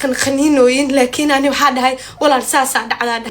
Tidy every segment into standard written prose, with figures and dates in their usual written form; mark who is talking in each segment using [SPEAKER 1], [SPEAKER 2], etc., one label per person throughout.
[SPEAKER 1] خنينوين لكن أنا وحد هاي ولا رساسة على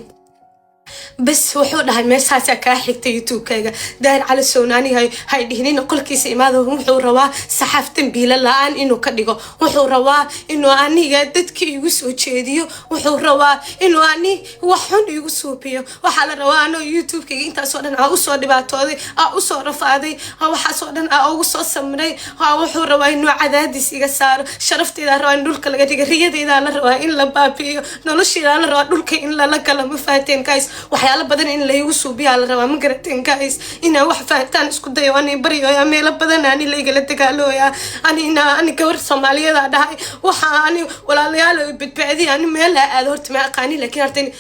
[SPEAKER 1] بس وحود هاي مساسة كاحكت يوتيوب كذا داير على سوناني هاي دهنين كل كيس ماذا هو روا صحافة بيلا الآن إنه كديقو وحو روا إنه أني قدتك يوسو تشيديو وحو روا إنه أني وحون يوسو بيو وحال روا أنا يوتيوب كي أنت صورنا أوصو دباتودي أوصو رفادي أو حصورنا أوصو سمري وحو روا إنه عدادس يقصار شرفت إذا روا إنه الكلا قديق ريد إذا روا إن لبابيو نلوش إذا روا دولك إن لك لما فاتين كايس waxyaalo badan in la igu suubiyaa la rabaa ma garateen guys inaa wax fahantaan isku dayo ani bariyo yaa meel badan ani la igala dagaalooya ani gabar Soomaaliyeed dhahay waxa ani walaalayaal badbaadi ani meel aad horta ma aqaani laakiin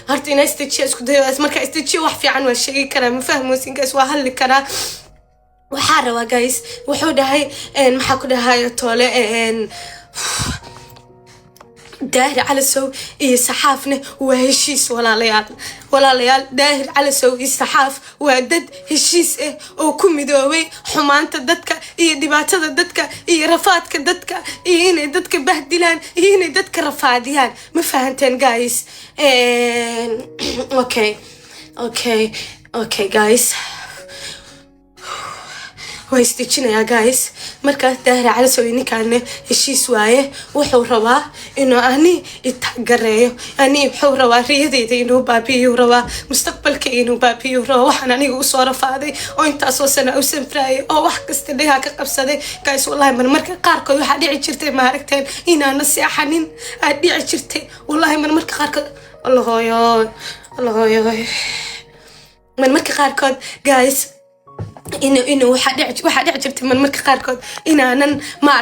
[SPEAKER 1] horta inaa istajiyo isku dayo marka istajiyo wax fiican waa sheegi karaa ma fahmoosin guys waa hadli karaa waxaa rabaa guys wuxuu dhahay maxaa ku dhahay toole داهر على سو إيه صحافنا وهشيس ولا ليال داهر على سو إيه صحاف وعدد هشيس إيه وكم دوي حمان تدتك إيه دبعت تدتك إيه رفات كدتك إيه ندتك بهدلان إيه ندتك رفاديان ما فهمتين جايز أوكي جايز ويستيجنا يا جايز مركز داهر على سويني كان الشيء سوايه وحوروا إنه أني يتحقريه أني حوروا ريدي إنه بابي وروا مستقبل كإنه بابي وروا وحناني وصورة فاضي وأنت أساسنا أو سنفراي أو وحق استديها كقبصدي جايز والله من مركز قاركو يحدي عشرتي ماركتين إنا نسي حنين أدي عشرتي والله من مركز قاركو الله يا من مركز قاركو جايز إنه واحد عجبت من مركز قاركود إن أنا ما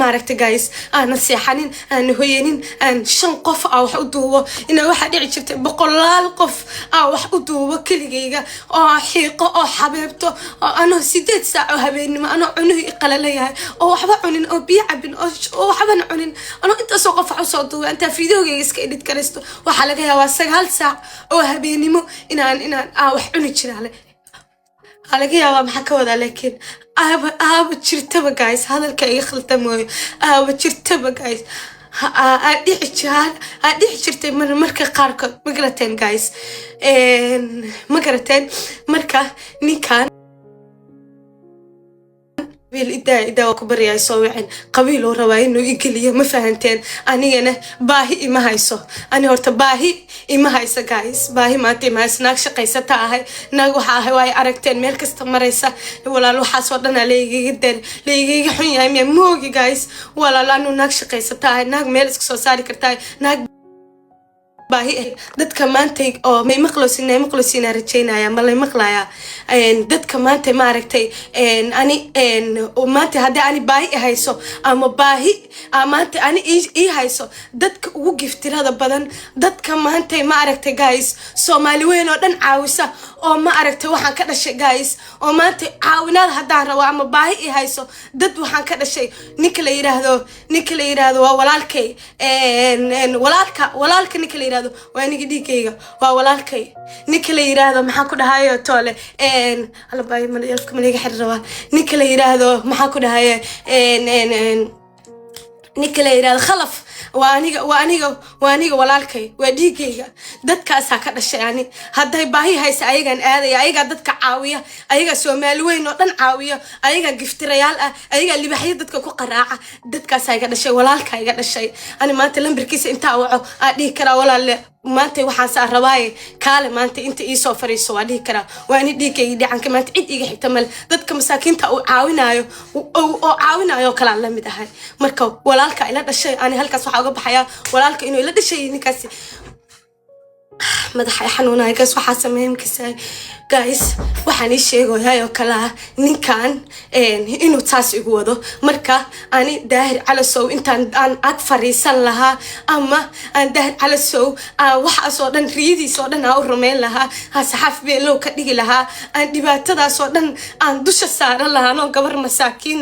[SPEAKER 1] عرفت جايز أنا سيحانين أنا هوينين أنا شنقف أو حدوه إن واحد عجبت بقلال قف أو حدوه كل جيجا أو حيقة أو حبيبته أنا سيدت ساعة هبين ما أنا عنه قلليها أو حبا عنين أو بيعبن أو حبا عنين أنا أنت سوقف عصوته أنت في دو جيجس كيدت كريستو وحلقها واسقال ساعة أو هبيني مو إن أنا أو حني شرالي على يا محكوة لكن بتشرتبه جايز هذا الكي خلطة موي بتشرتبه جايز أدي شرتي من مركة قاركو مقرتين جايز مقرتين مركة نيكان إذا كبر يا يسوعين قبيل ورواي إنه يقليه ما فهمتين أنا باهي ما هيسو أنا هرت باهي ما هيسا جايز باهي ما تي ما هيسناك شقيسة تاهي ناقوها هواي أركتين ملك استمريسا ولا لو حاسودنا ليجي جدا ليجي حنيا يا موجي جايز ولا لأنه ناق شقيسة تاهي ناق ملك سوساري كرتاي ناق باهي دad kamaantay oo may maqlosiina rajaynaya ma lay maqlaya dad kamaantay ma aragtay ani maanta hadii ani baahi hayso ama baahi maanta ani ii hayso dadka ugu giftirada badan dad kamaantay ma aragtay guys Soomaali weyn oo dhan caawisa oo ma aragtay waxaan ka dhashay guys oo maanta caawinaad hadaan rabo ama baahi ii hayso dad waxaan ka dhashay ninka la yiraahdo waa walaalkay walaalka ninka la yiraahdo وأنا قديكيga waa walaalkay ninka la yiraahdo maxaa ku dhahayo toole alla baay ma yalka maniga xirraba ninka la yiraahdo maxaa ku dhahayo ninka la yiraahdo khalaf وأنيقا walaalkay waa dhiigayga dadkaasa ka dhashay ani haday baahi haysa ayagan aadaya ayaga dadka caawiya ayaga Soomaali weyn oo dhan caawiya ayaga giftirayaal ah ayaga libaxyo dadka ku qaraaca dadkaas ay ka dhashay walaalkay ga dhashay ani maanta lambarkiisa inta waco dhiig kara walaal maanta waxaan saa rabaay kaale maanta inta ii soo fariiso waa dhiig kara waa ani dhiigayga dhicanka maanta cid iga xigta mal dadka masaakiinta oo caawinayo kala la mid ahay marka walaalka ila dhashay ani halkaas waxa uga baxaya walaalka inuu ila dhashay ninkaasi madaxa xanuunay gaas waxa sameeyay guys waxaan ii sheegayaa kala ninkan inuu taas igu wado marka ani daahir cala sow intaan aan ag fariisan lahaa ama aan daahir cala sow waxa soo dhan riidiis oo dhan aan u rumeyn lahaa saxaaf beelow ka dhigi lahaa aan dhibaatadaas oo dhan aan dusha saaran lahaa oo gabar masaakiin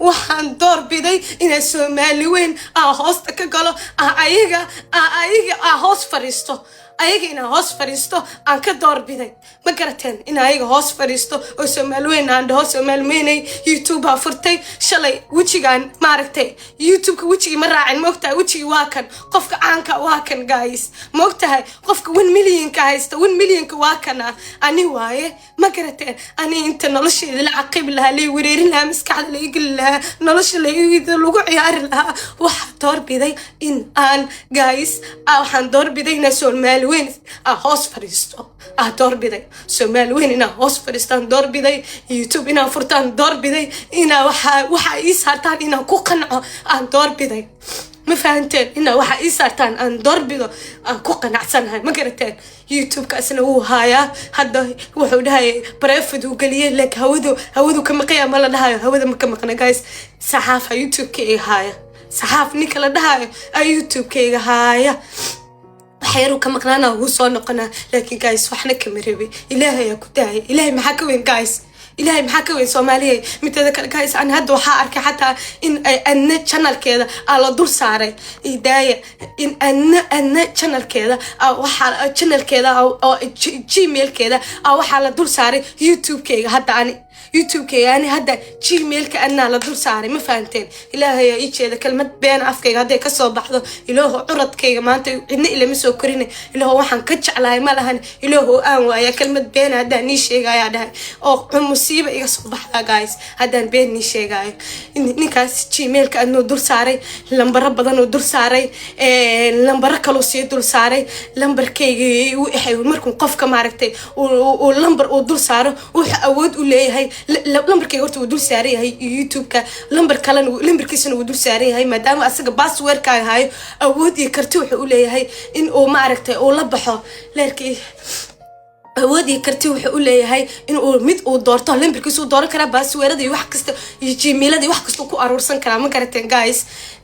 [SPEAKER 1] waxaan door biday inay Soomaali weyn hoosta ka galo ayaga hoos fariisto ayaga inaan hoos fariisto aan ka doorbiday ma garateen in ayaga hoos fariisto oo Soomaaliweyn aan dhaho Soomaaliweynay YouTube ha furtay shalay wejigaan maaragtay YouTube-ka wejigii ma raacin moogtahay wejigii waa kan qofka caanka waa kan guys moogtahay qofka 1 million ka haysta 1 million ka waa kana ani waaye ma garateen ani inta nolosheeda la caqib lahaa la wareerin lahaa maskaxda la igil lahaa nolosha la lagu ciyaari lahaa waxa doorbiday in aan guys waxaan doorbiday in Soomaaliweyn hoos fariisto doorbiday Soomaaliweyn in hoos fariistaan doorbiday YouTube in furtaan doorbiday in waxa ii saartaan in ku qanco aan doorbiday ما فهمتين إنه واحد يسارتان أن ضربه كوقنا عسنها ما قرتين يوتيوب كأسنا هو هايا هذا وحود هاي بريفد وقليل لك هودو كم قيام ولا ده هودو كم قنا جايز صحافة يوتيوب كي هايا صحاف نيكلا ده يوتيوب كي هايا حيرو كم قنانا هو صار قناة لكن جايز وحنا كمربي إلهي يا كتاعي إلهي محاكوين جايز إلهي محاكوين سومالية متذكر جايز عن هذا وحارك حتى إن channel كذا على دور سعري إداية إن channel كذا أو channel كذا أو جيميل كذا أو على دور سعري يوتيوب كذا حتى يعني يوتيوب كي يعني هذا جيميل كأنه على دور سعري ما فهمتين إلهي يا إيش هذا كلمة بين أفكي هذا كسر بحضه إلهه عرض كي ما أنت إن إلى مسو كريني إلهه وحن كتش على ما لهن إلهه أنوا يا كلمة بين هذا نيشة جاي هذا أو مصيبة يكسر بحضه جايز هذا بين نيشة جاي نكاس جيميل كأنه دور سعري لمبر بدنه دور سعري لمبر كلوسي دور سعري لمبر كي وحي ومركم قف كماركتي ولمبر ودور سعره وأود ولا هاي لمبركي horta uu dul saaray yahay YouTube-ka lambar kale lambarkiisana uu dul saaray yahay maadaama asaga password-ka hayo awood iyo karti wuxuu u leeyahay in uu ma aragtay oo la baxo leerkii awoodii karti wuxuu u leeyahay in uu mid uu doorto lambarkiisu uu dooran kara password-da iyo wax kasta iyo gmail-da wax kasta ku aruursan kara ma garateen guys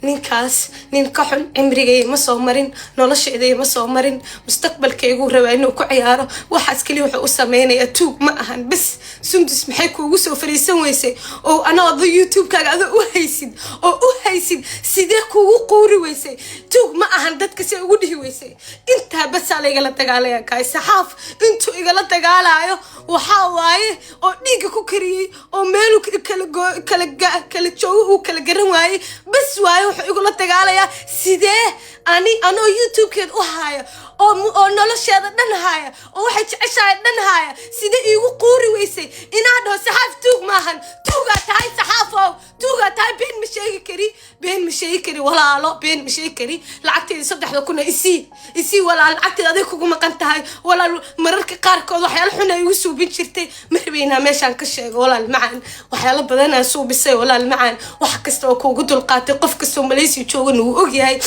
[SPEAKER 1] ninkaas nin ka xun cimrigay ma soo marin nolosheeday ma soo marin mustaqbalkaygu rabaa inuu ku ciyaaro waxaas kaliya wuxuu u sameeyaa tuug ma ahan bas sundus maxay kuugu soo fariisan weysay oo anoo YouTube-kaaga aad u haysid sidee kuugu quuri weysay tuug ma ahan dadka si ugu dhihi weysay inta bas la igala dagaalaya kaay saxaaf intuu igala dagaalayo waxa waaye oo dhiiga ku kariyay oo meel kala joogo uu kala garan waayay bas waaye wuxuu igula dagaalaya sidee anoo YouTube-keed u haya oo nolosheeda dhan haya oo waxay jeceshahay dhan haya sidee iigu quuri weysay inaad dhaho saxaaf tuug maahan tuuga tahay saxaafow tuuga tahay been ma sheegi kari walaalo been ma sheegi kari lacagteeda 3 kun isii walaal lacagteeda aday kugu maqan tahay walaal mararka qaarkood waxyaalo xun ay ugu suubin jirtay marbayna meeshaan ka sheego walaal macaan waxyaalo badan aan suubisay walaal macaan wax kasta oo kuugu dulqaatay qof kasta Malaysia joogan uu og yahay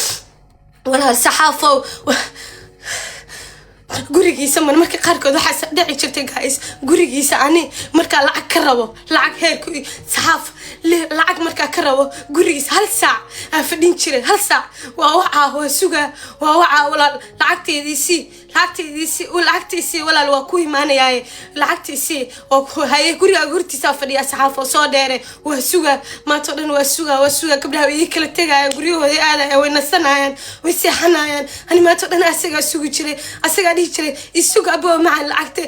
[SPEAKER 1] walaal saxaafow gurigiisa marka qaarkood waxa dhici jirtay guys gurigiisa ani marka lacag ka rabo lacag heerku saxaaf lacag marka ka rabo gurigiisa hal saac fadhin jiray hal saac waa suga walaal lacagtiisi walaal waa ku imaanayay lacagtiisi oo haye guriga hortiisa fadhiya saxaaf oo soo dheere waa suga maanta dhan waa suga gabdhaha ay kala tagayaan guriyahooda aadayaan way nasanayaan way seexanayaan ani maanta dhan asaga sugi jiray asaga dhihi jiray isugu abo macaan lacagta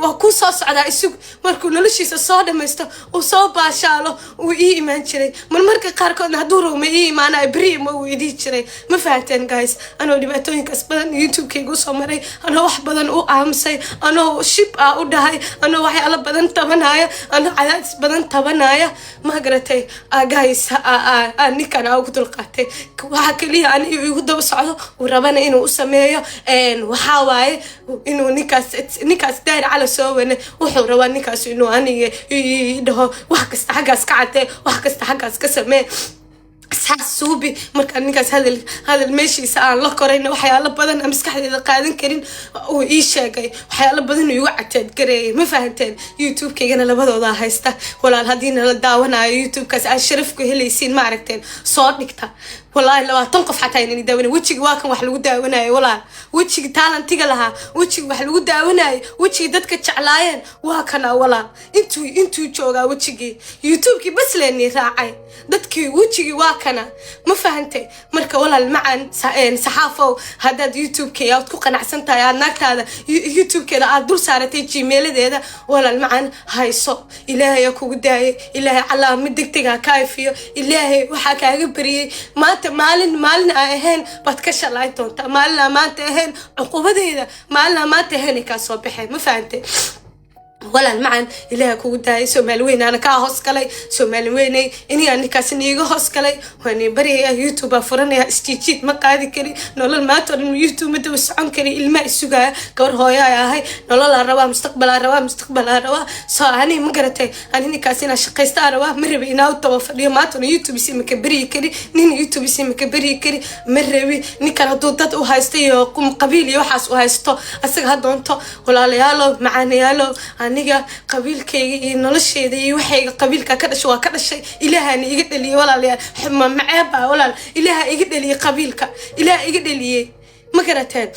[SPEAKER 1] waa ku soo socdaa isugu markuu noloshiisa soo dhamaysto uu soo baashaalo uu ii imaan jiray marmarka qaarkoodna hadduu rowma ii imaanay bari ma uu idii jiray ma fahanteen guys anoo dhibaatooyinkaas badan YouTube-kayga soo maray anoo wax badan u aamusay anoo shib u dhahay anoo waxyaalo badan tabanaya anoo cadaadis badan tabanaya ma garatay guys ninkan ugu dulqaatay waxa kaliya aan igu daba socdo uu rabana inuu u sameeyo waxa waaye inuu ninkaas daayir cala soo wane wuxuu rabaa ninkaas inuu aniga dhaho wax kasta xaggaas ka cadee wax kasta xaggaas ka samee saasuubi marka ninkaas hadal meeshiisa aan la korayna waxyaalo badan aan maskaxdeeda qaadan karin oo ii sheegay waxyaalo badan oo igu cataad gareeyay ma fahanteen YouTube-kaygana labadooda haysta walaal hadii la daawanayo YouTube-kaas aan sharaf ku helaysiin ma aragteen soo dhigta والله لو تنقف حتى إني داونا وجهي واكن wax lagu daawanayo walaal wajigi talentiga lahaa wajigi wax lagu daawanayo wajigi dadka jeclaayeen waa kana walaal intuu joogaa wajigi youtube-ki bas leeni raacay dadkii wajigi waa kana ma fahantay marka walaal macaan saxaafo hadaad youtube-ka aad ku qanacsantahay aad naagtaada youtube-keeda aad dul saaratay gmail-deeda walaal macaan hayso ilaahay kugu daayay ilaahay calaamad degdega ka ifiyo ilaahay waxa kaaga bariyay maalin ahayn baad ka shalay doontaa maalin maanta ahayn cuqubadeeda maalin maanta ahayn ka soo baxay ma fahantay ولا المعن إلها كوداي سومال وين أنا كهوس كلي سومال ويني إني أنا كاسنيجو هوس كلي وأنا بري يوتيوب فرني استيجيت ما قاعد كلي نقول الماتور يوتيوب متوسعون كلي الماء السجاء كور هاي هاي نقول الروا مستقبل الروا صاني مقرتي أنا كاسينا شقيست الروا مر بينا وتوفر اليوم ماتور يوتيوب يسمى مكبري كلي نين يوتيوب يسمى مكبري كلي مر بي نكنا دوتات وهايستي قم قبيلي وحاس وهايستو أسق هادونتو ولا ليالو معاني يالو aniga qabiilkayga iyo nolosheeda iyo waxayga qabiilka ka dhashay waa ka dhashay ilaahana iga dhaliyay walaalayaal xuma maceeba walaal ilaaha iga dhaliyay qabiilka ilaaha iga dhaliyay ma garateen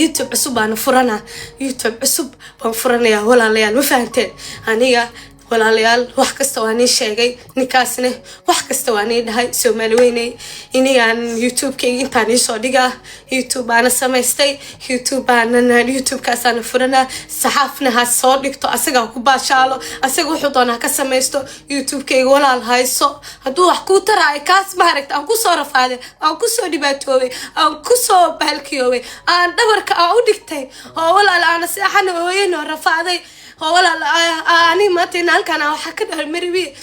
[SPEAKER 1] youtube cusub baan furanaa youtube cusub baan furanayaa walaalayaal ma fahanteen aniga walaalayaal wax kasta waan ii sheegay ninkaasna wax kasta waan ii dhahay Soomaali weynay inigaan youtube-kayga intaan ii soo dhigaa youtube aan samaystay youtube kaas aan furanaa saxaafna ha soo dhigto asaga ku baashaalo asaga wuxuu doonaa ka samaysto youtube-kayga walaal hayso hadduu wax ku taraay kaas ma aragta aan ku soo rafaaday aan ku soo dhibaatoobay aan ku soo baalkiyoobay aan dhabarka aan u dhigtay oo walaal aan seexan ooyeen rafaaday ولا أنا ما تنال كان وحكي مربي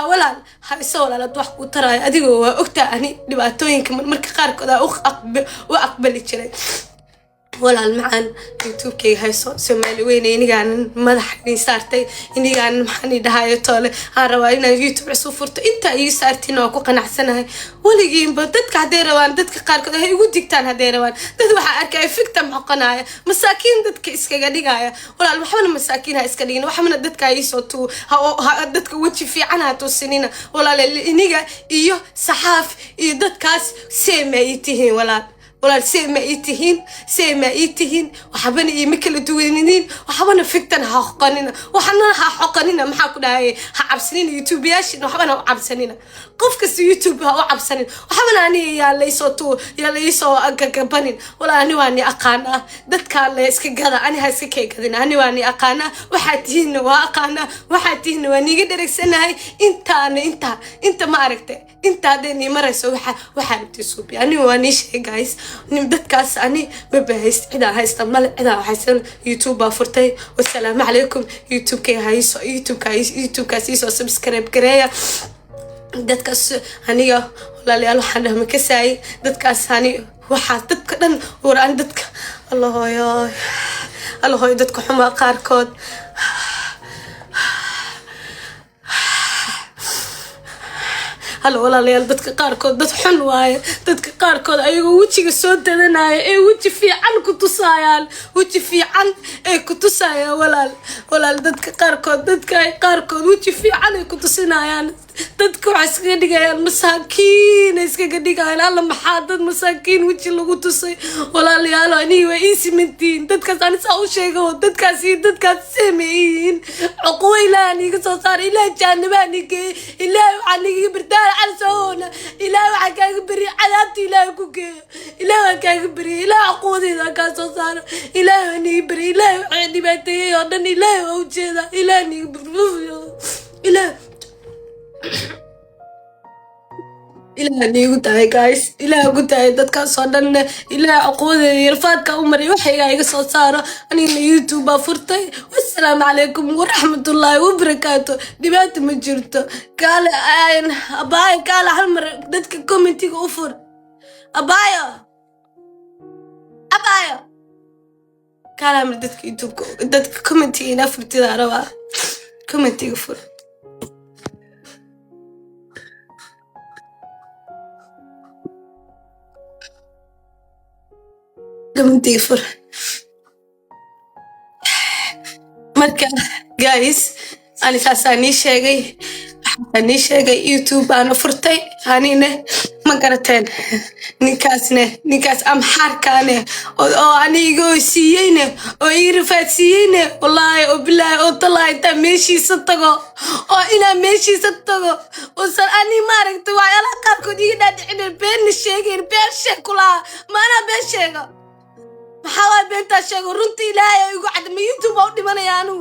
[SPEAKER 1] ولا هايسو ولا دوح وترى أديو أكتر أني دبعتوين كمان مركي خارق ده وأقبل يشري ولا المعن يوتيوب كي هايسو سومالي وين إني كان مدحني صارتي إني كان محني دهاية طالع هروينا يوتيوب عصفورته أنت أي صارتي ناقو قناع سنة ولا جيم بدتك هديروان دتك قارك ده يوديك تان هديروان ده واحد أركي فيك تم قناعة مساكين دتك إسكجدي جاية ولا المحمد مساكين هإسكجين وحمد دتك يسوتو ها دتك وتشي في عنها توسنينا ولا إني جا إيوه صحاف دتكاس سمعتيه ولا سيما إيتهين وحبنا يمكن دوينين وحبنا فكتنا حقننا ما حكنا هاي عبسنين يوتيوبياش إنه حبنا عبسنين قف كس يوتيوب هو عبسنين وحبنا أني يا ليسو أجبنين ولا أني واني أقانا دت كان ليسك جذا أنا هسكي كذا أني واني أقانا وحدين وأقانا وحدين واني قدرك سنة هاي أنت ما عرفت أنت هذني مرة سوي وحد تسوبي أني واني شيء جايز نبدأ كاس أني ببهست إذا هيستمل إذا هيستن يوتيوب فرتي والسلام عليكم يوتيوب يوتيوب كاسيسو سبسكرايب كريا دت كاس أني ولا لي الله حنا مكساي دت كاس أني وحد تكرن وران دتك الله يا دتك حما قاركود هلا ولا ليال دتك قاركود دت حن واي دتك قاركود أيوة وجهي سود دنا إيه وجهي في عن كتوسايال وجهي في عن كتوسايا ولا دتك قاركود وجهي في عن كتوسينايان دتك عسكري دقايان مساكين عسكري دقايان الله محادد مساكين وجهي لو كتوسي ولا ليال أني وإيسي منتين دتك أنا سأو شيء دتك سمين عقوي لاني كصار إلى جانباني كي إلى عني بردان عالسونا إلى وحكاك بري عذابتي إلى كوكي إلى وحكاك بري إلى عقودي ذا كاسو صار إلى هني بري إلى عندي بيتي يودني إلى وجهه إلى هني إلى هني قلتها guys إلى قلتها دتك صادن إلى عقودي يرفعك عمري وحيا يقص صار أنا يوتيوب فرتي والسلام عليكم ورحمة الله وبركاته دبعت مجرته قال أباي قال هالمرة دتك كومنتي أوفر أبايا قال هالمرة دتك يوتيوب دتك كومنتي نفرتي ذا روا كومنتي أوفر كومنتي أوفر مركا جايز أنا ساساني شيء يوتيوب أنا فرتي هانينه ما قرتين نكاس أم حركانه أو أنيجو سيينه أو يرفع سيينه والله وبالله أو طلع أنت ماشي صدقه أو إنا ماشي صدقه وصل أني ما ركت وعلى قاركو دي نادعين بين الشيء بين الشيكولا ما أنا بين شيء محاول بين تشيء ورنتي لا يقعد من يوتيوب أو دمنا يانو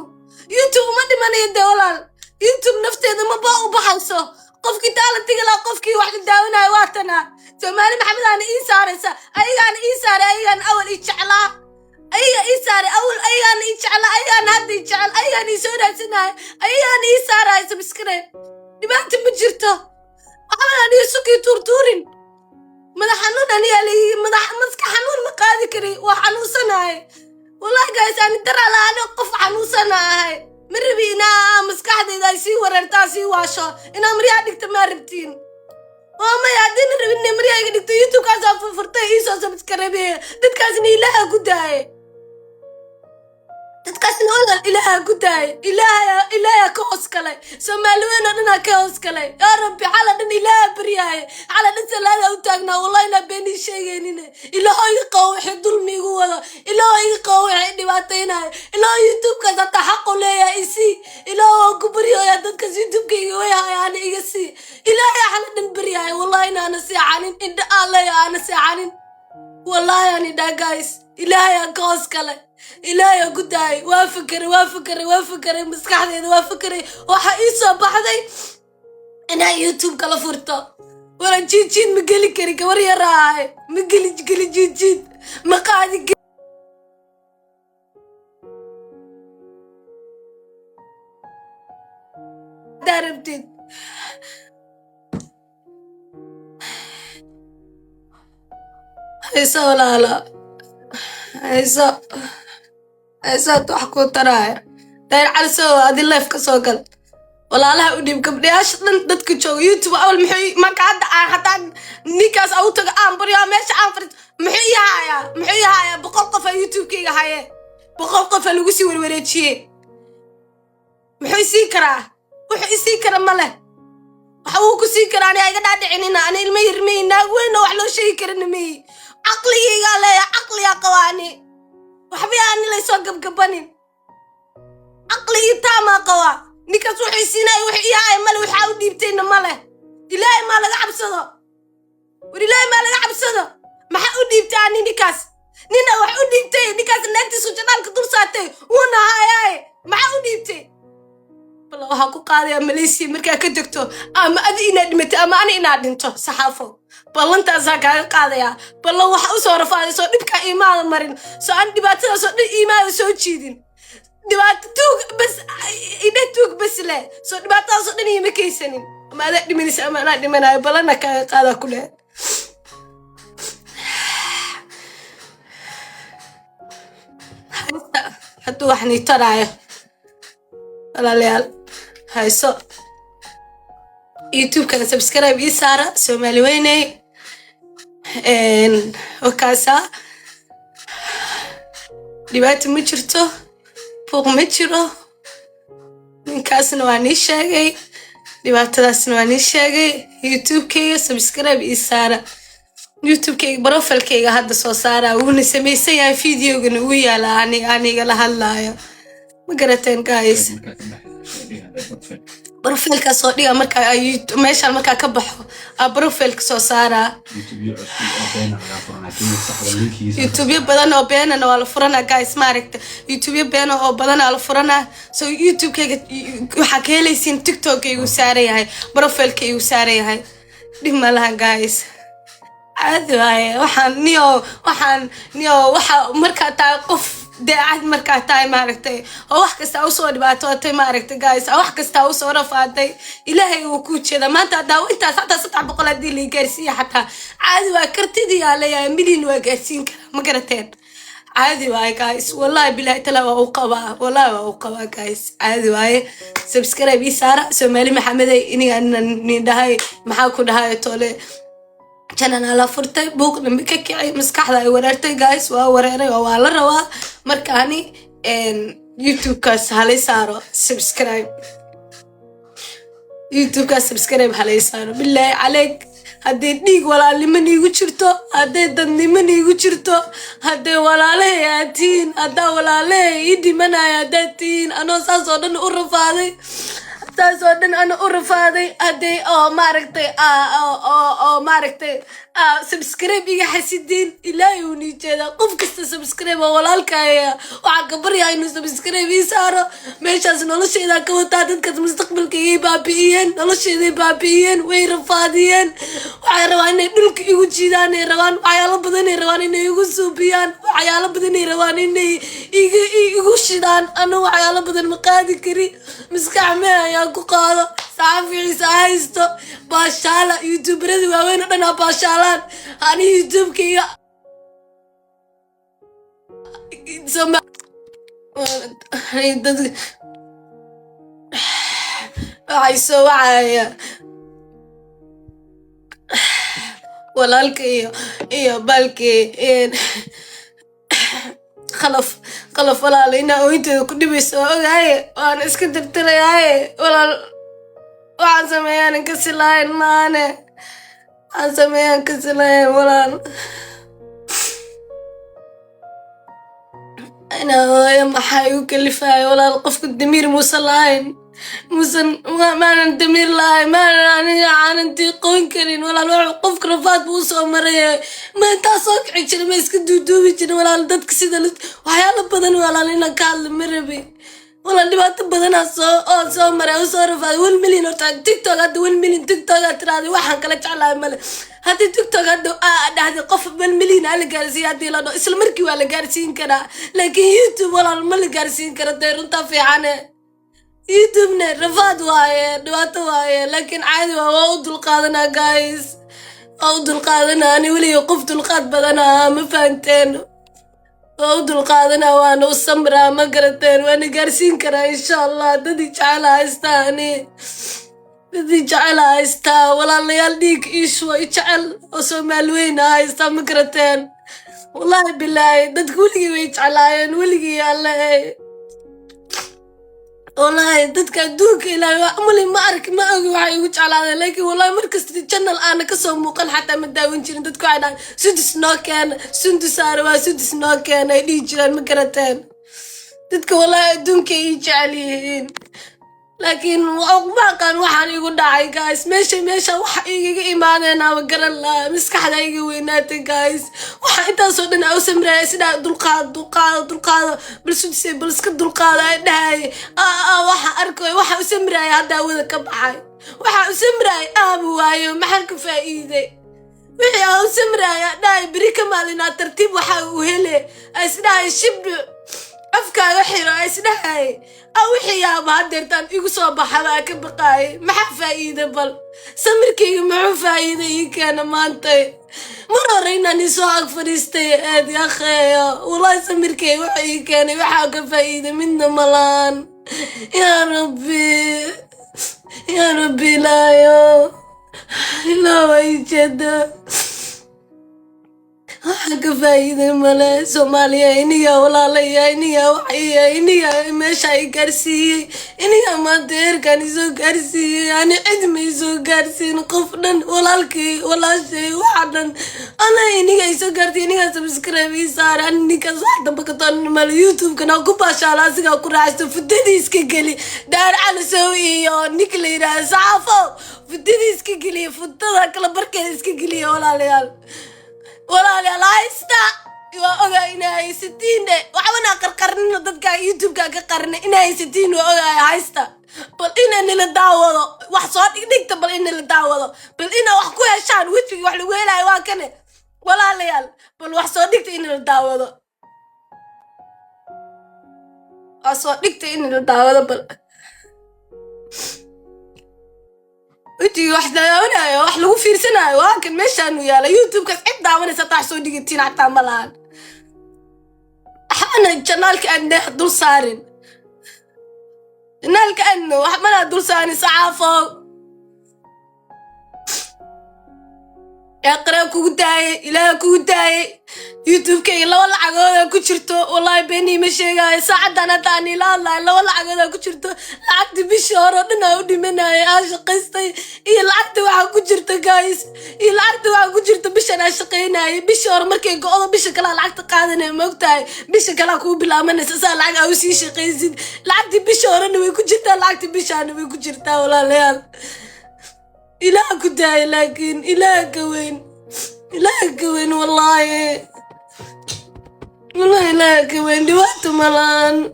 [SPEAKER 1] يوتيوب ما دمنا يدولار يوتيوب نفته إذا ما بقوا بحوسه قفكي تعال تقلا قفكي واحد داونا واتنا سومالي محمد أنا إيسارسة أيان إيسارة أيان أول إيشعلا إيسارة أول أيان إيشعلا أيان هاد إيشعل أيان إيسورة سناي أيان إيسارة سبسكري دبعت بجرته أنا أنا يسوكي تورتورين ماذا حنون أنا اللي ماذا مسك حنون مقادي كري وحنون سناي والله جايز أنا ترى لا أنا قف حنون سناي مربينا مسكحدي دا يسي وررتاسي واشا إنا مريا ديكت ماربتين وما يعدين ربيني مريا ديكت يوتيوب كاسا فرطي إيسا سبسكربي تتكاسني إلها قداي تتكاسني أولا إلها قداي إلها كوسكالي سمالوين أنا كوسكالي يا ربي على أن إلها برياي على نسل هذا وتاقنا والله إنا بيني شيئين إلها يقوح الظلمي قوة إلها يقوح دباتينا إلها يوتيوب كذا تحقوا لي إيسي إلها كبريو يا دادكس يوتيوب كي ويها يعني إيسي إلها على نبرياي والله إنا أنا سيعانين إن الله يا أنا سيعانين والله يعني دا جايز إلها كوسكالي إلهي قداي وافكري مسكحدي وافكري وحقيسة بحدي أنا يوتيوب كلا فرطة ولا جيد مقلي كري كوريا راي مقلي جيد مقاعد داربتين هيسا ولا لا هيسا تحكو تراي داير على سوا هذه اللايف كسوقل ولا لها وديم كبدياش ددك جوج يوتيوب اول محي ما قعد حتى نيكاس او تغ ان بريا ماشي aan فرت محي هايا بقول قف يوتيوب كيغا هايا بقول قف لو سي وروريجيه محي سي كرا وحي سي كرا مله waxa uu ku sii karaan ay ga dhaadhicinina aan ilmo yirmeeyna weyn wax loo sheegi karin mi aqliga leeyahay aqliga qawaani waxba aan la soo gabgabanin aqliga taama qawa ninkaas wuxuu siinay wixii yahay mal waxa uu dhiibtayna male ilaahay ma laga cabsado ilaahay ma laga cabsado maxaa uu dhiibtay ninkaas nina wax uu dhiibtay ninkaas naagtiisu jadalka dul saatay una hayay maxaa uu dhiibtay bal waxa ku qaaday Malaysia markaa ka tagto ama adi inaad dhimatay ama ani inaad dhinto saxaafo ballantaas ka qaadaya bal waxa u soo rafaaday soo dhibka iimaada marin soo aan dhibaatada soo dhib iimaada soo jiidin dhibaato tuug bas ina tuug bas le soo dhibaatada soo dhinay ma kaysanin ama aad dhimanaysa ama ana dhimanayo balana ka qaada ku leh haduu wax ni taraayo walaalayaal hayso YouTube kana subscribe ii saara Soomaali weynay وكاسا دبات مجرته فوق مجره من كاس نواني شاقي دبات داس نواني شاقي يوتيوب كي سبسكرايب إسارة يوتيوب كي بروفيل كي هذا صوصارة ونسمي سيا فيديو جنوية لاني قال هلا ما قرأتين جايز بروفيل كصديق أمريكا ماشى أمريكا كبحه بروفيل كصوصارة يوتيوب بدنا وبينا نوال فرنا جايز ماركت يوتيوب بدنا وبدنا على فرنا سو يوتيوب كي حكي لي سين تيك توك يوساري هاي بروفيل كي يوساري هاي دي مالها جايز عادي هاي وحن نيو مركا تاقف داعد مركا تاي ماركتي wax kasta oo soo dhibaatootay maaragtay guys wax kasta oo soo rafaaday ilaahay uu ku jeeda maanta daaw intaas hada 300 hadii la gaarsiiyo xataa caadi waa kartidii yaa leeyahay milyan waa gaarsiin kara ma garateen caadi waa guys wallahi billahi tala waa u qabaa wallahi waa u qabaa guys caadi waa subscribe isaara Soomaali Maxameday iniga dhahay maxaa ku dhahay tole channel ala furtay book lama ka kicay maskaxda ay wareertay guys waa wareeray waa la rabaa markaani YouTube ka halay saaro subscribe YouTube ka subscribe halay saaro billahi alayk هدي ديك ولا اللي من يوجرتو هدي دني من يوجرتو هدي ولا لي ياتين هدا ولا لي يدي منا يا داتين أنا ساسودن أورفادي ساسودن أنا أورفادي هدي ماركتي ماركتي سبسكرايب يا حسيدين إلهي ونيجيدا قف كست سبسكرايب ولا الكايا وعقبر يا إنه سبسكرايب يسارة ماشاس نلش إذا كوتا تدك مستقبل كي بابيين نلش إذا بابيين ويرفاديين وعيروان نلك يوجيدان روان وعيال بدن روان إنه يوسوبيان وعيال بدن روان إنه يوشيدان أنا وعيال بدن مقادي كري مسكعمة يا كوكالا صافي سايستو باشالا يوتيوب ردي وين أنا باشالان أنا يوتيوب كي سما عايسو وعايا walaalkay iyo balkii qalaf walaal inaa ooyinteeda ku dhibayso ogaaye waan iska tirtirayaaye walaal waxaan sameeyaan ka silayn maane waxaan sameeyaan ka silayn walaal أنا يا محاي وكلفاي ولا القف الدمير موصلاين موسن ما أنا الدمير لاي ما أنا أنتي قوين كرين ولا القف كرفات بوصو مريا ما تصوك عشان ما يسكت دوبي ولا الدت كسيدة وحياة بدن ولا لنا كال مربي ولا اللي بات بدنا صو مريا وصار فاي 1 مليون تيك توك هذا 1 مليون تيك توك ترى واحد كلت على مال هذا تيك توك هذا قف 1 مليون على جالسين هذه لا إسلام مركي ولا جالسين كذا لكن يوتيوب ولا المال جالسين كذا ديرون طافي عنه يوتيوبنا رفض وايه دوات وايه لكن عادي وأود القادنا جايز أود القادنا أنا ولي وقفت القاد بدنا ما فهمتين أود القادنا وأنا والسمرة ما قرتين وأنا جالسين كذا إن شاء الله ددي جعلها استاني ددي جعلها استا ولا الليال ديك إيشوا يجعل وسومالوين هاي استا ما قرتين والله بالله دد ولقي ويجعلين ولقي الله والله ددك دوك إلى عملي ما أعرف ما أقول وعي وجعلها لكن والله مركز الجنة أنا كسر موقن حتى متداوين جرين ددك عنا سدس ناكن سدس ساروا سدس ناكن أيدي جرين مقرتين ددك والله دونك يجعلين لكن ما كان واحد يقول داعي جايز ماشي واحد يجي إيماننا وقال الله مسك حدا يجي ويناتي جايز واحد تصدق أو سمرة سدا دلقاد بلسك دلقاد هاي واحد أركوي واحد سمرة هذا وذا كبحاي واحد سمرة أبو وايو محرك فايدة وحيا سمرة داي بريكة مالنا ترتيب واحد وهله أسدا شبر أفكار حيرة إسناهاي أو حياة ما درتان يقصوا بحلاك بقاي ما فايدة بل سمركي ما فايدة يكان ما أنتي مرة رينا نسوق فريستي هذه يا أخي والله سمركي وحي كان وحاجة فايدة منا ملان يا ربي لا ويجد حاجة فايدة ملا سوماليا إنيا ولا ليا إنيا وحيا إنيا ماشي كرسي إنيا ما دير كان يسوق كرسي يعني عدم يسوق كرسي نقفنا ولا الكي ولا شيء وحدا أنا إنيا يسوق كرسي إنيا سبسكرايب صار أني كصحت بكتان مال يوتيوب كنا كوباش على سكا كراست في الدنيا سكيلي دار على سوي نيكلي راس عفو في الدنيا سكيلي في الدنيا كلا بركة سكيلي ولا ليال ولا لا يستا وأوجا إنها 60 وحنا قرقرنا ضدك يوتيوب قرقرنا إنها 60 وأوجا يستا بل إن الدعوة وحصاد نكتب بل إن الدعوة بل إن وحكوها شان وجهي وحلوه لا واكنه ولا ليال بل وحصاد نكتب إن الدعوة وحصاد نكتب إن الدعوة بل وتي واحدة أنا وحلو في سنة واكن مشان ويا يوتيوب كسعد دعوانا ستحسو دقيقتين حتى ملان أحنا الجنال كأنه دول صارين جنال كأنه وحمنا دول صارين صعافة اقرا كوداي الى كوداي يوتيوب كي لا ولا عقوده كجرتو والله بيني ما شيغاي ساعدنا تاني لا ولا عقوده كجرتو لعقد بشهر دنا ودمناي عاشقيستي iyo lacagta waxa ku jirta guys iyo lacagta waxa ku jirta bishan aan shaqeynay bishor markay go'do bisha kala lacagta qaadanay moogtahay bisha kala ku bilaamanaysa saa lacag aw sii shaqeysid lacagti bishorna way ku jirtaa lacagti bishana way ku jirtaa walaalayaal إله كداي لكن إله كوين والله إله كوين ديوات ملان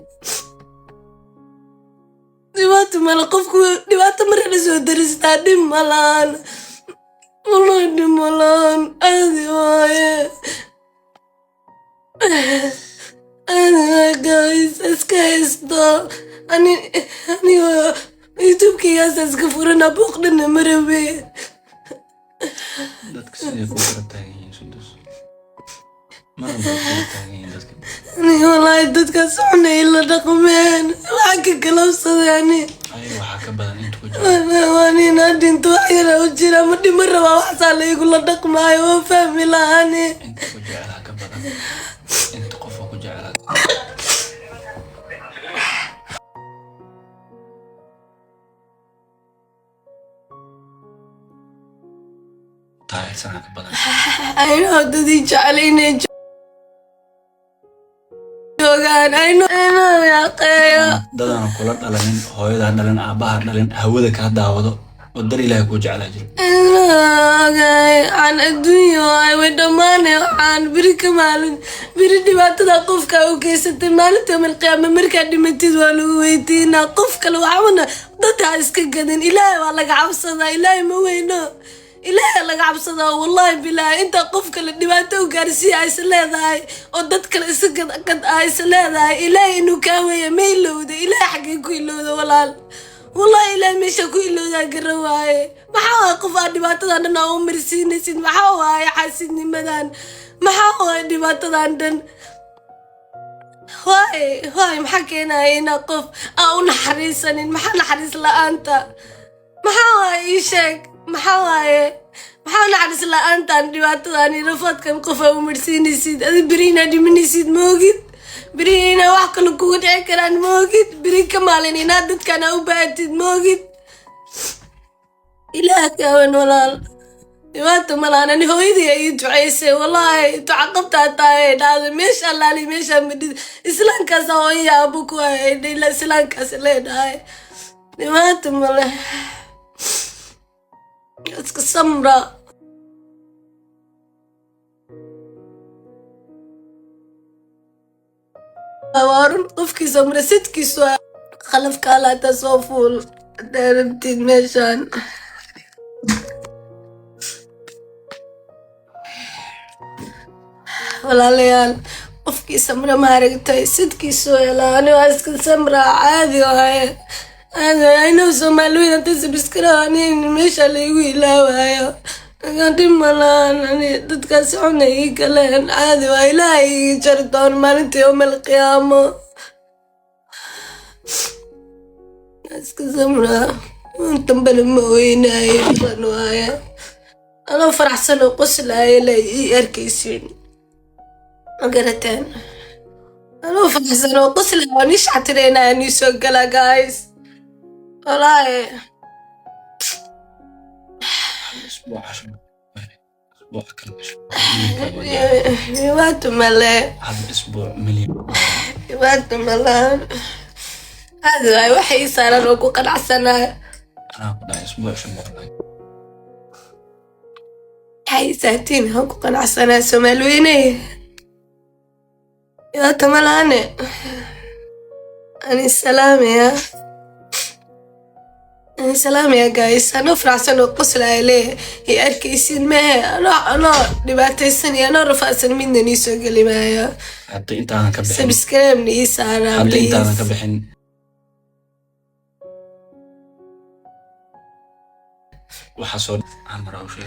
[SPEAKER 1] قفكو ديوات مرة نسو درستا دم ملان والله دم ملان أذي واي أنا جايز اسكايستا أني يوتيوب كي أساس كفورنا بوقنا مربي
[SPEAKER 2] dadka sidee ku kala taagan yihiin Sundus mar walba kala taagan yihiin dadka
[SPEAKER 1] أنا والله dadka socnay ila dhaqmeen waxa ka galowsadani
[SPEAKER 2] ay waxa ka badan inta ku jira
[SPEAKER 1] wani nadinto ayra u jira ma dhimar raba wax saal igu la dhaqmaayo oo fahmi lahaani
[SPEAKER 2] inta ku jira ka badan inta qof ku jira tahay sana ka badan
[SPEAKER 1] ayna dadii jacayleen joogaan ayna ya qeeyo
[SPEAKER 2] dadana kula dhalanin hooyada dhalan aabaha dhalan hawada ka daawado oo dar ilaahay ku jeclaa jiro
[SPEAKER 1] aan adduunyo ay way dhamaanay waxaan biri ka maalin biri dhibaatada qofka u geysatay maalinta qiyaama markaa dhimatid waa lagu weydiinaa qof kale waxaana dadka iska gadan ilaahay waa laga cabsadaa ilaahay ma weyno ilaahay laga cabsadaa wallahi bilaa inta qof kale dhibaato u gaarsiiya ay leedahay oo dad kale iska gad ay leedahay ilaahay inuu ka weeyo ma ilowda ilaahay xagee ku ilowda walaal والله إلا مش أقول له ذا قرواي ما حاول قفا دبعت أنا عمر سين ما حاول حاسني مدان ما حاول دبعت أنا هاي محكينا هنا قف أو نحرسني ما نحرس لا أنت ما حاول يشك ما حاول نحرس لا أنت دبعت أنا رفضت كم قفا عمر سين هذا برينا دي مني سيد موجود برينا واحد كود عكران موجود بري كمالني نادت كان أو بعتد موجود إلهك يا ولال دمانتو ملان أنا هو يدي يدعيسي والله تعقبت عطاي هذا مش الله لي مش أمدي إسلام كذا ويا أبوك ويدي لا إسلام كذا لا داي دمانتو ملان اسك سمرة وارن قفكي سمرة ستكي سوا خلف كالا تصوفول دارمتي ميشان walaalayaal qofkii samra ma aragtay sidkiisu helaani waa iska samra caadi waaye aynu Soomaaliyeed inta subscribe meesha lagu ilaawayo qadin malaan dadkaas xunay galeen caadi waa ilaahay jardoon maalintii yawmal qiyaamo iska samra tambal ma weynaay badan waaye ana faraxsan oo qoslaay ilaa arkaysiin أقرأتين أنا فحسن وقصلي ونيش عترينا أني سوقلا جايز والله
[SPEAKER 2] أسبوع 10 أسبوع
[SPEAKER 1] يبات ملان
[SPEAKER 2] هذا أسبوع مليون
[SPEAKER 1] يبات ملان هذا وحي صار روكو قد عسنا
[SPEAKER 2] أنا قد أسبوع شنو
[SPEAKER 1] هاي ساعتين هوكو قد عسنا سومالويني يا تملاني أنا السلام يا جايز أنا فرحان وقصل عليه هي أركيسين ما أنا دبعتي سني أنا رفعت مني نيسو قلي معايا
[SPEAKER 2] حتى أنت أنا كبحين
[SPEAKER 1] سبسكرايب نيسا أنا
[SPEAKER 2] حتى أنت أنا كبحين وحصل عمر أو شيء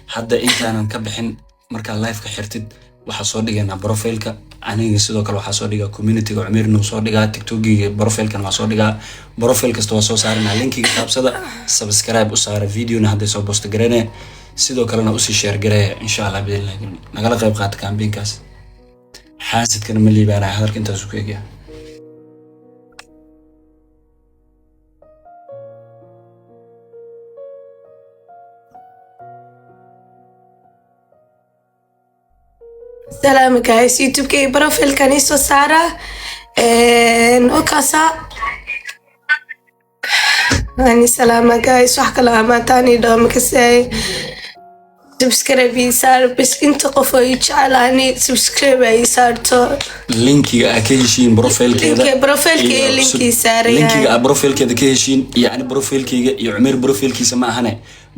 [SPEAKER 2] حتى أنت أنا كبحين مركز لايف كحرتد waxa soo dhigana profile-ka aniga sidoo kale waxa soo dhiga community-ga Umirno soo dhiga TikTok-giga profile-kan waa soo dhiga profile kasta waa soo saarana linkiga taabsada subscribe u saara video-na hadda soo post gareene sidoo kalena usii sheer gareeya insha allah bidillah nagala qayb qaata campaignkaas xaasidkana ma liibaanaya hadalka intaas ku eegaya
[SPEAKER 1] سلام guys يوتيوب كي بروفيل كان يسو سارة نوكاسا يعني سلامة guys وحكا لها ما تاني دوم كسي سبسكرايب يسار بس انت قفو يجعلاني سبسكرايب يسارتو
[SPEAKER 2] linkiga ka heshiin profilkeeda
[SPEAKER 1] لينكي بروفيل لينكي يساري
[SPEAKER 2] linkiga profilkeeda ka heshiin yani profilkeyga iyo Umeer profilkiisa ma ahane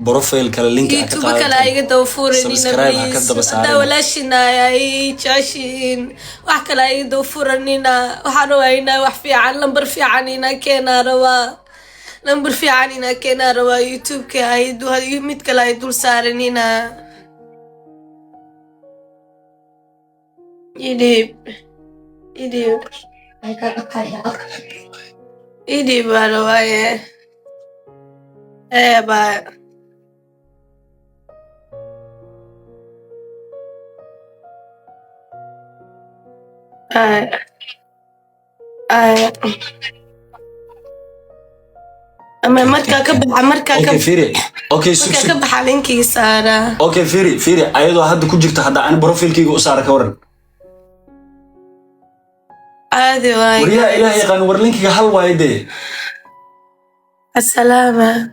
[SPEAKER 2] profil kale link ka
[SPEAKER 1] يوتيوب كلا يقدو فورني
[SPEAKER 2] subscribe ha ka daba saarin
[SPEAKER 1] دولاشنا يا جاشين وحكا لا يقدو فورنينا وحروينا وحفي عن لمبر في عنينا كينا روا لمبر في عنينا كينا روا يوتيوب كي هيدو هاي ميت كلا يدول سارنينا يديب يديب رواية ايه با أما مركا كبح مركا
[SPEAKER 2] okay
[SPEAKER 1] كبح
[SPEAKER 2] firi okay
[SPEAKER 1] مركا كبح علينكي سارة
[SPEAKER 2] okay firi ayadoo hadda ku jirta hadda aan profilkeyga u saara ka waran
[SPEAKER 1] عادي واي
[SPEAKER 2] wariyaa ilaahay yaqaan war linkiga hal waaye de
[SPEAKER 1] السلامة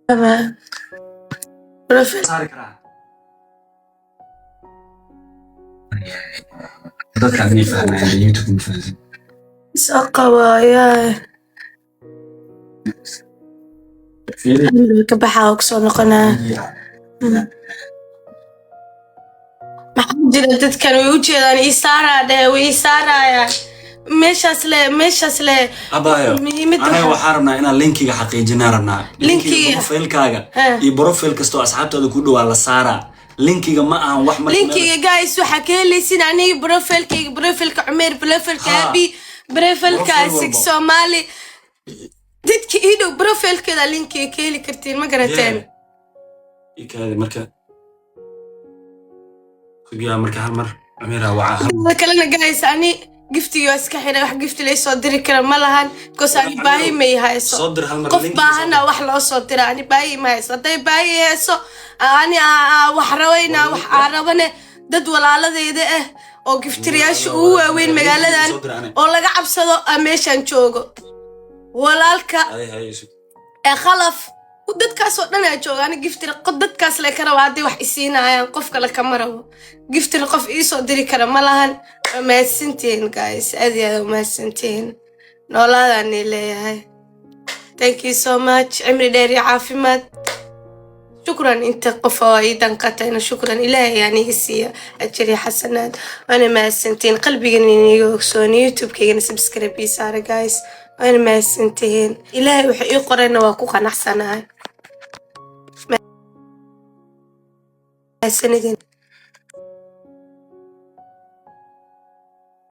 [SPEAKER 1] تمام بروفيل
[SPEAKER 2] saari karaa dadka aan fahmay youtube ma fahmay
[SPEAKER 1] سقوا يا كبحة وكسر نقنا maxaa jira dadkan way u jeedaan isaara dheh way isaaraya meeshaas le
[SPEAKER 2] abayo
[SPEAKER 1] muhiimada
[SPEAKER 2] anaga waxaan rabnaa inaan linkiga xaqiijinaa rabnaa
[SPEAKER 1] Linkiga.
[SPEAKER 2] profilkaaga
[SPEAKER 1] Ha.
[SPEAKER 2] iyo profil kastoo asxaabtooda ku dhawaa la saaraa linkiga ma ahan wax marka
[SPEAKER 1] linkiga guys waxaa ka helaysin aniga profilka Umeer profilka
[SPEAKER 2] Ha.
[SPEAKER 1] Abi profilka
[SPEAKER 2] Profile
[SPEAKER 1] Six
[SPEAKER 2] walbo.
[SPEAKER 1] Somali dadka ii dhow profilkeeda linkiga ka heli kartiin ma garateen
[SPEAKER 2] ikaadi marka sugiyaa marka hal mar Umeera waca
[SPEAKER 1] Dadka kalena guys ani giftiga waa iska xiray wax gifti la soo diri kara ma lahan because ani baahi ma hayso
[SPEAKER 2] soo dir hal mar
[SPEAKER 1] qof
[SPEAKER 2] linkiga
[SPEAKER 1] baahana wax loo soo dira ani baahi ma hayso haday baahi hayso ani wax rawayna wax arabane dad walaaladeeda ah oo giftiriyaasha ugu waaweyn magaaladan oo laga cabsado meeshan joogo walaalka ee khalaf dadkaas oo dhan ay joogaan giftiri qod dadkaas la kara waa hadii wax isiinayaan qof kale kama rabo giftiri qof ii soo diri kara ma lahan maasantiin guys aad iyo aad maasantiin noolaadaan leeyahay thank you so much cimri dheer iyo caafimaad shukran inta qof oo iidan qatayna shukran ilaahay yani isiya ajri xasanaad wana maasantiin qalbigan iniga ogsoon youtube-keygana subscribe ii saara guys wana maasantiin ilaahay waxa ii qorayna waa ku qanacsanahay maasanidin